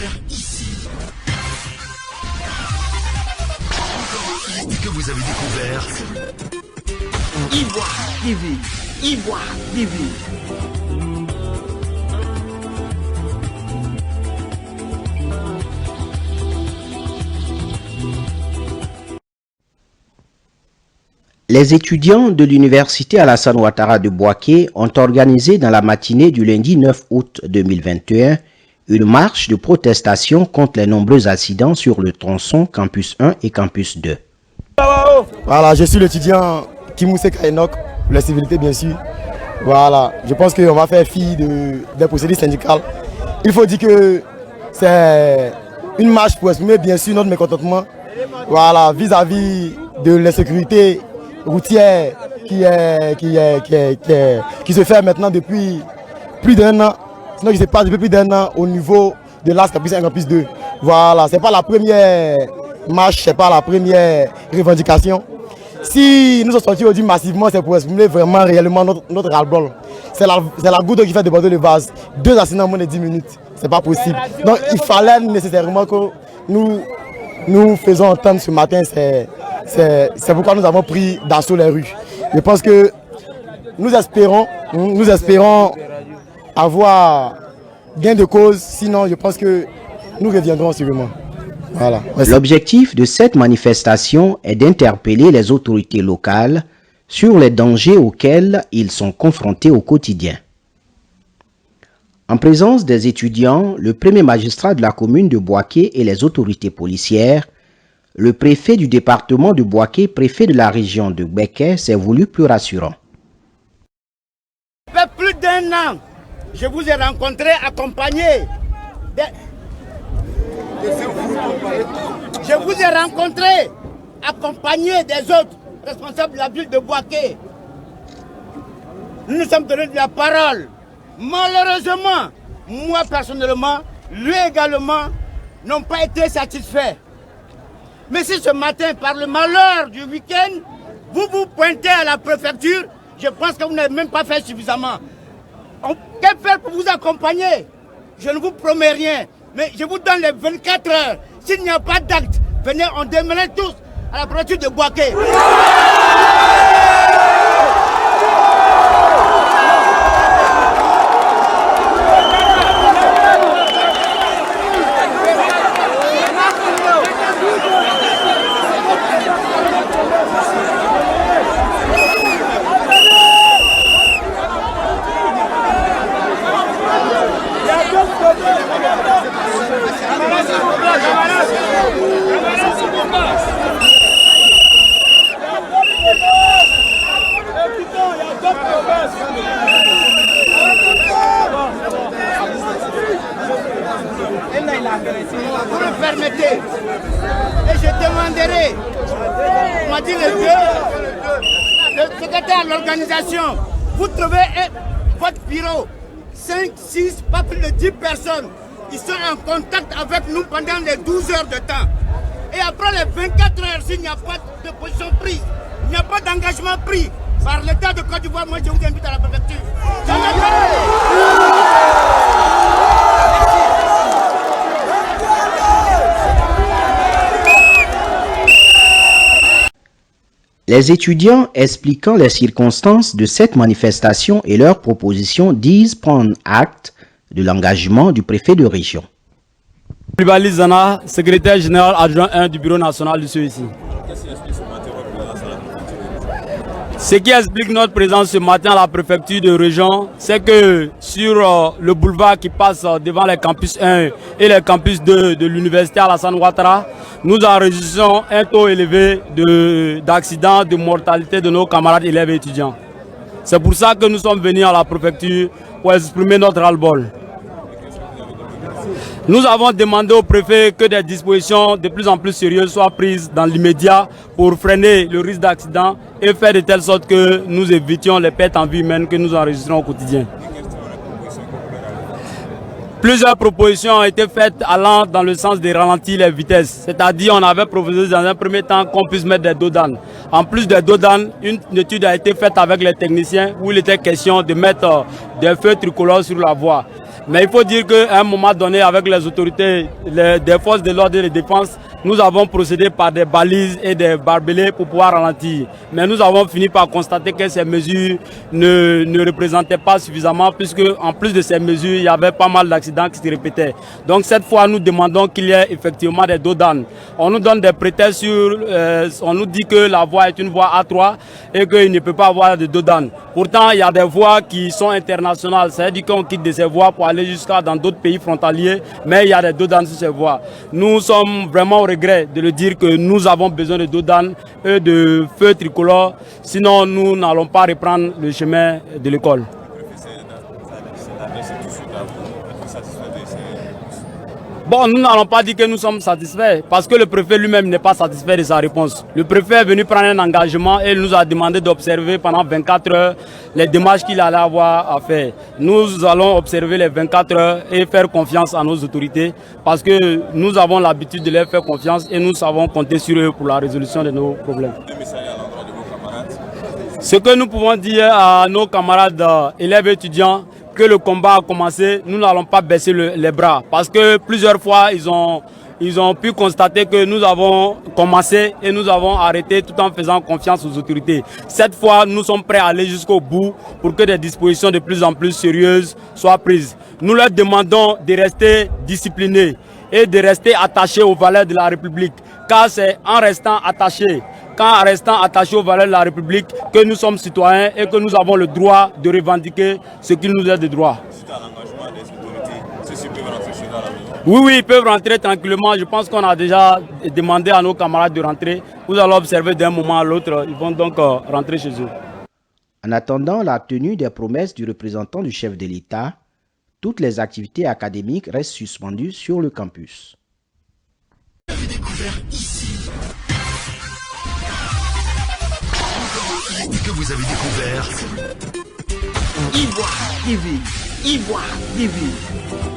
faire ici? Que vous avez découvert Ivoire TV. Ivoire TV. Les étudiants de l'université Alassane Ouattara de Bouaké ont organisé dans la matinée du lundi 9 août 2021 une marche de protestation contre les nombreux accidents sur le tronçon Campus 1 et Campus 2. Voilà, je suis l'étudiant Kimousse Kainok, pour la civilité bien sûr. Voilà, je pense qu'on va faire fi des procédures syndicales. Il faut dire que c'est une marche pour exprimer bien sûr notre mécontentement, voilà, vis-à-vis de l'insécurité routière qui se fait maintenant depuis plus d'un an, sinon qui se passe depuis plus d'un an au niveau de l'As Campus 1 et Campus 2. Voilà, c'est pas la première marche, c'est pas la première revendication. Si nous sommes sortis aujourd'hui massivement, c'est pour exprimer vraiment réellement notre ras-le-bol. C'est la goutte qui fait déborder le vase. 2 accidents en moins de 10 minutes, c'est pas possible. Donc il fallait nécessairement que nous faisons entendre ce matin, c'est pourquoi nous avons pris d'assaut les rues. Je pense que nous espérons avoir gain de cause, sinon je pense que nous reviendrons sûrement. Voilà. L'objectif de cette manifestation est d'interpeller les autorités locales sur les dangers auxquels ils sont confrontés au quotidien. En présence des étudiants, le premier magistrat de la commune de Bouaké et les autorités policières, le préfet du département de Bouaké, préfet de la région de Béké, s'est voulu plus rassurant. Ça fait plus d'un an, je vous ai rencontré accompagné. Je vous ai rencontré accompagné des autres responsables de la ville de Bouaké. Nous nous sommes donné de la parole. Malheureusement, moi personnellement, lui également, n'ont pas été satisfaits. Mais si ce matin, par le malheur du week-end, vous vous pointez à la préfecture, je pense que vous n'avez même pas fait suffisamment. Que faire pour vous accompagner? Je ne vous promets rien, mais je vous donne les 24 heures. S'il n'y a pas d'acte, venez, on démêle tous à la préfecture de Bouaké. Vous me permettez, et je demanderai, on m'a dit le secrétaire de l'organisation, vous trouvez votre bureau, 5, 6, pas plus de 10 personnes, ils sont en contact avec nous pendant les 12 heures de temps. Et après les 24 heures, s'il n'y a pas de position prise, il n'y a pas d'engagement pris par l'État de Côte d'Ivoire, moi je vous invite à la préfecture. Les étudiants expliquant les circonstances de cette manifestation et leurs propositions disent prendre acte de l'engagement du préfet de région. Koulibaly Zana, secrétaire général adjoint 1 du bureau national du CEC. Ce qui explique notre présence ce matin à la préfecture de région, c'est que sur le boulevard qui passe devant les campus 1 et les campus 2 de l'université Alassane Ouattara, nous enregistrons un taux élevé d'accidents, de mortalité de nos camarades élèves et étudiants. C'est pour ça que nous sommes venus à la préfecture pour exprimer notre ras-le-bol. Nous avons demandé au préfet que des dispositions de plus en plus sérieuses soient prises dans l'immédiat pour freiner le risque d'accident et faire de telle sorte que nous évitions les pertes en vie humaine que nous enregistrons au quotidien. Plusieurs propositions ont été faites allant dans le sens de ralentir les vitesses. C'est-à-dire on avait proposé dans un premier temps qu'on puisse mettre des dodanes. En plus des dodanes, une étude a été faite avec les techniciens où il était question de mettre des feux tricolores sur la voie. Mais il faut dire qu'à un moment donné, avec les autorités, des forces de l'ordre et de défense, nous avons procédé par des balises et des barbelés pour pouvoir ralentir. Mais nous avons fini par constater que ces mesures ne représentaient pas suffisamment, puisque en plus de ces mesures, il y avait pas mal d'accidents qui se répétaient. Donc cette fois, nous demandons qu'il y ait effectivement des dos d'âne. On nous donne des prétextes on nous dit que la voie est une voie A3 et qu'il ne peut pas avoir de dos d'âne. Pourtant, il y a des voies qui sont internationales. Ça veut dire qu'on quitte de ces voies pour aller jusqu'à dans d'autres pays frontaliers, mais il y a des dos d'âne sur ces voies. Nous sommes vraiment au regret de le dire que nous avons besoin de dos d'âne et de feux tricolores, sinon nous n'allons pas reprendre le chemin de l'école. Bon, nous n'allons pas dire que nous sommes satisfaits, parce que le préfet lui-même n'est pas satisfait de sa réponse. Le préfet est venu prendre un engagement et il nous a demandé d'observer pendant 24 heures les démarches qu'il allait avoir à faire. Nous allons observer les 24 heures et faire confiance à nos autorités, parce que nous avons l'habitude de leur faire confiance et nous savons compter sur eux pour la résolution de nos problèmes. Ce que nous pouvons dire à nos camarades élèves et étudiants, que le combat a commencé, nous n'allons pas baisser les bras, parce que plusieurs fois ils ont pu constater que nous avons commencé et nous avons arrêté tout en faisant confiance aux autorités. Cette fois, nous sommes prêts à aller jusqu'au bout pour que des dispositions de plus en plus sérieuses soient prises. Nous leur demandons de rester disciplinés et de rester attachés aux valeurs de la République, car c'est en restant attachés aux valeurs de la République que nous sommes citoyens et que nous avons le droit de revendiquer ce qu'il nous est de droit. Oui, ils peuvent rentrer tranquillement. Je pense qu'on a déjà demandé à nos camarades de rentrer. Nous allons observer d'un moment à l'autre. Ils vont donc rentrer chez eux. En attendant la tenue des promesses du représentant du chef de l'État, toutes les activités académiques restent suspendues sur le campus. Que vous avez découvert Ivoire TV.